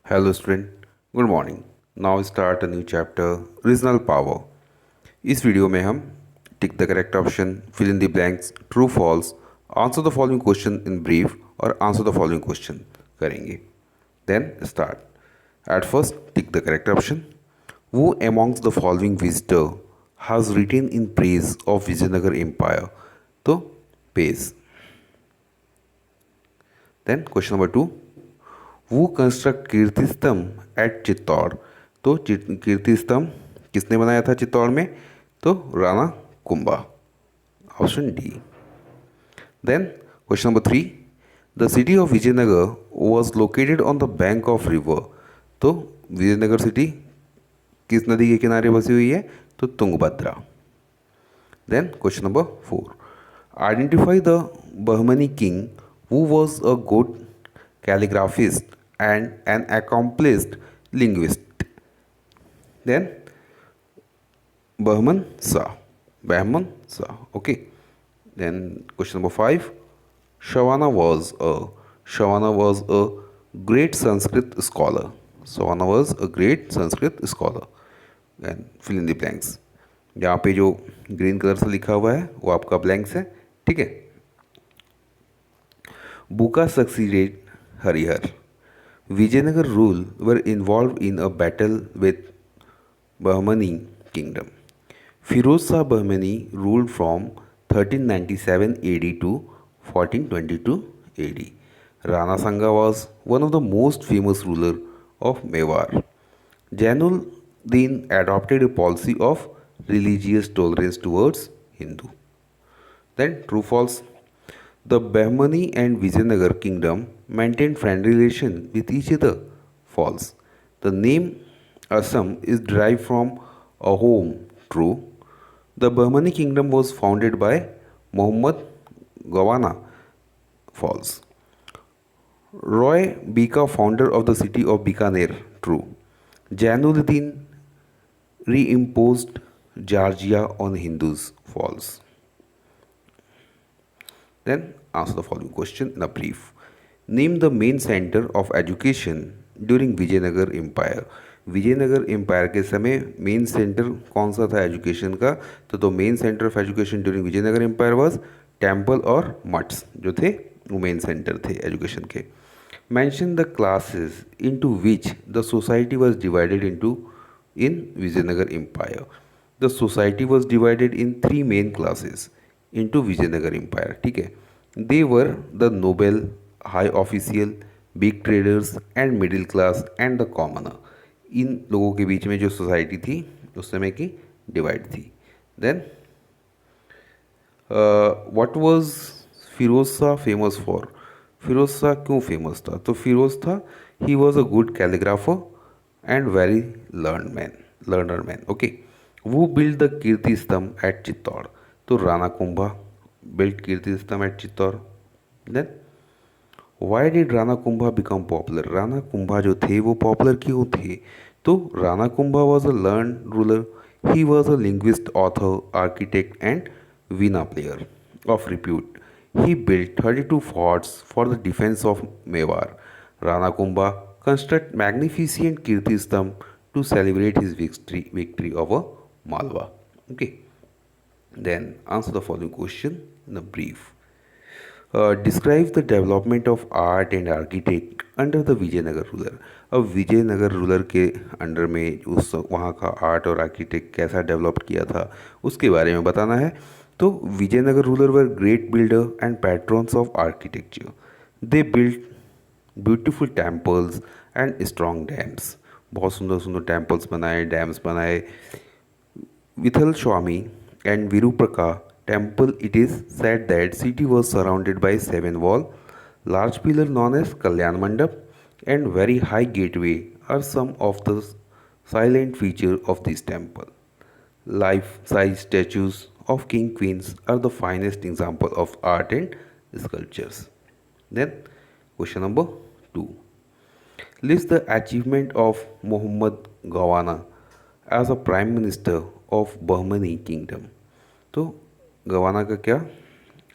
Hello student, good morning. Now start a new chapter Regional Power. इस video में हम tick the correct option, fill in the blanks, true false, answer the following question in brief और answer the following question करेंगे. Then start. At first tick the correct option. Who amongst the following visitor has written in praise of Vijayanagar Empire? तो page. Then question number 2. वो construct Kirti Stambh at Chittor. तो कीर्ति स्तंभ किसने बनाया था चित्तौड़ में? तो Rana Kumbha. Option D. Then question number 3. The city of Vijayanagar was located on the bank of river. तो विजयनगर सिटी किस नदी के किनारे बसी हुई है? तो Tungabhadra. Then question number 4. Identify the Bahmani king who was a good calligraphist and an accomplished linguist. Then Bahman Shah. Bahman Shah. Okay. Then question number 5. Shavana was a great Sanskrit scholar. Shavana was a great Sanskrit scholar. And fill in the blanks. यहाँ पे जो green colour से लिखा हुआ है वो आपका blanks है. ठीक है. Buka succeeded Harihar. Vijayanagar rule were involved in a battle with Bahmani kingdom. Firoz Shah Bahmani ruled from 1397 AD to 1422 AD. Rana Sanga was one of the most famous ruler of Mewar. Jainuddin adopted a policy of religious tolerance towards Hindu. Then true false. The Bahmani and Vijayanagar kingdom maintained friendly relations with each other. False. The name Assam is derived from Ahom. True. The Bahmani kingdom was founded by Muhammad Gawana. False. Roy Bika, founder of the city of Bikaner. True. Jainuddin reimposed Georgia on Hindus. False. Then answer the following question in a brief. Name the main center of education during Vijayanagar Empire. Vijayanagar empire के समय main centre कौन सा था education का? तो main centre of education during Vijayanagar Empire was temple और मठ्स जो थे वो मेन सेंटर थे एजुकेशन के. Mention the classes into which the society was divided into in Vijayanagar Empire. The society was divided in 3 main classes into Vijayanagar Empire. ठीक है. They were the noble, high official, big traders and middle class and the commoner. इन लोगों के बीच में जो society थी उस समय की डिवाइड थी. Then what was Firoz Shah famous for? Firoz Shah क्यों फेमस था? तो फिरोज था he was a good calligrapher and very learner man. Okay. वो build the Kirti Stambh at Chittor. तो Rana Kumbha built Kirti Stambh at Chittor. Then why did Rana Kumbha become popular? Rana Kumbha जो थे वो पॉपुलर क्यों थे? तो Rana Kumbha was a learn ruler. He was a linguist, author, architect and Veena player of repute. He built 32 forts for the defence of Mewar. Rana Kumbha construct magnificent Kirti Stamp to celebrate his victory over Malwa. Okay. Then answer the following question in a brief. Describe the development of art and architect under the Vijayanagar ruler. अब Vijayanagar ruler के under में उस वहाँ का art और architect कैसा develop किया था उसके बारे में बताना है. तो Vijayanagar ruler were great builder and patrons of architecture. They build beautiful temples and strong dams. बहुत सुंदर सुंदर टेम्पल्स बनाए, डैम्स बनाए. विथल स्वामी and Virupraka temple, it is said that city was surrounded by 7 wall, large pillar known as Kalyan Mandap and very high gateway are some of the silent feature of this temple. Life-size statues of king queens are the finest example of art and sculptures. Then question number 2. List the achievement of Muhammad Gawana as a prime minister of Bahmani kingdom. तो गवाना का क्या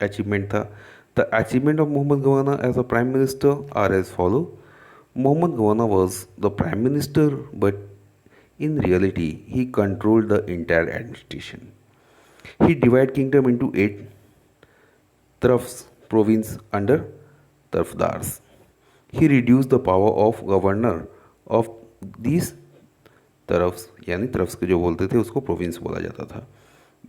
achievement था? The achievement of Mohammad Gawana as a prime minister are as follow. Muhammad Gwana was the prime minister, but in reality, he controlled the entire administration. He divided kingdom into eight Tarafs province under Tarfdars. He reduced the power of governor of these तरफ्स यानी तरफ्स के जो बोलते थे उसको province बोला जाता था.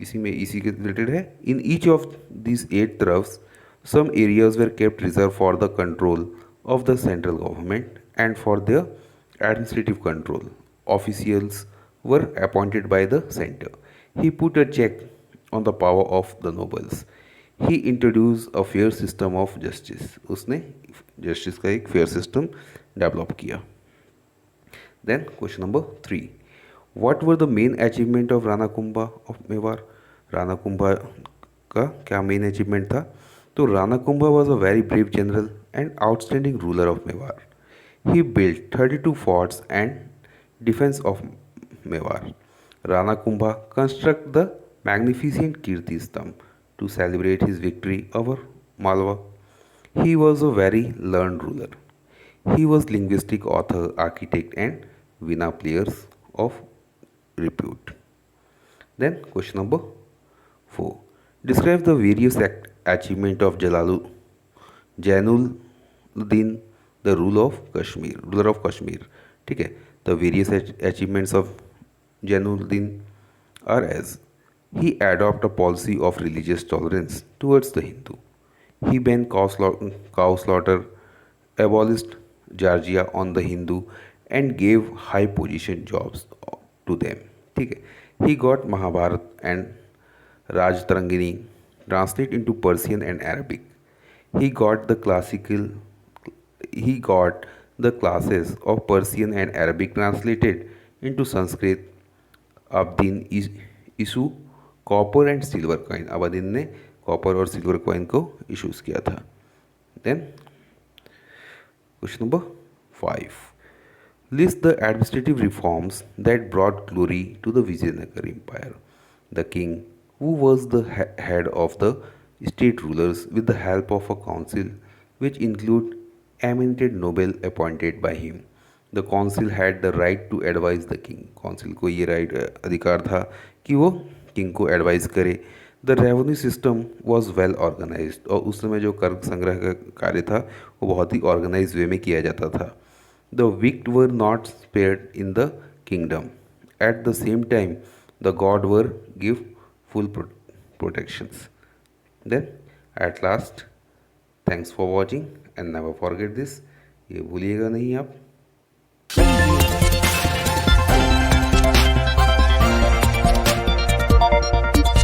इसी में इसी के रिलेटेड है. In each of this eight तरफ्स some areas were kept reserved for the control of the central government and for their administrative control. Officials were appointed by the center. He put a check on the power of the nobles. He introduced a fair system of justice. उसने justice का एक fair system develop किया. Then question number 3. What were the main achievement of Rana Kumbha of Mewar? Rana Kumbha का क्या main achievement था? तो Rana Kumbha was a very brave general and outstanding ruler of Mewar. He built 32 forts and defense of Mewar. Rana Kumbha constructed the magnificent Kirti Stambh to celebrate his victory over Malwa. He was a very learned ruler. He was linguistic author, architect and Veena players of repute. Then question number 4. Describe the various achievement of Jainuddin, the ruler of Kashmir. ठीक है. The various achievements of Jainuddin are as: he adopted a policy of religious tolerance towards the Hindu. He banned cow slaughter, abolished Jarjia on the Hindu, and gave high position jobs to them. ठीक है. He got Mahabharat and Rajtarangini translated into Persian and Arabic. He got the classical he got the classes of Persian and Arabic translated into Sanskrit. Abidin issue copper and silver coin. Abidin ने copper और silver coin को issues किया था. Then question number 5. List the administrative reforms that brought glory to the Vijayanagar Empire. The king, who was the head of the state rulers with the help of a council which include eminent noble appointed by him. The council had the right to advise the king. council को ये right अधिकार था कि वो king को advise करे. The revenue system was well organized. और उस समय जो कर संग्रह का कार्य था वो बहुत ही organized way में किया जाता था. The wicked were not spared in the kingdom. At the same time, the god were give full protections. Then, at last, thanks for watching and never forget this. ये भूलिएगा नहीं आप.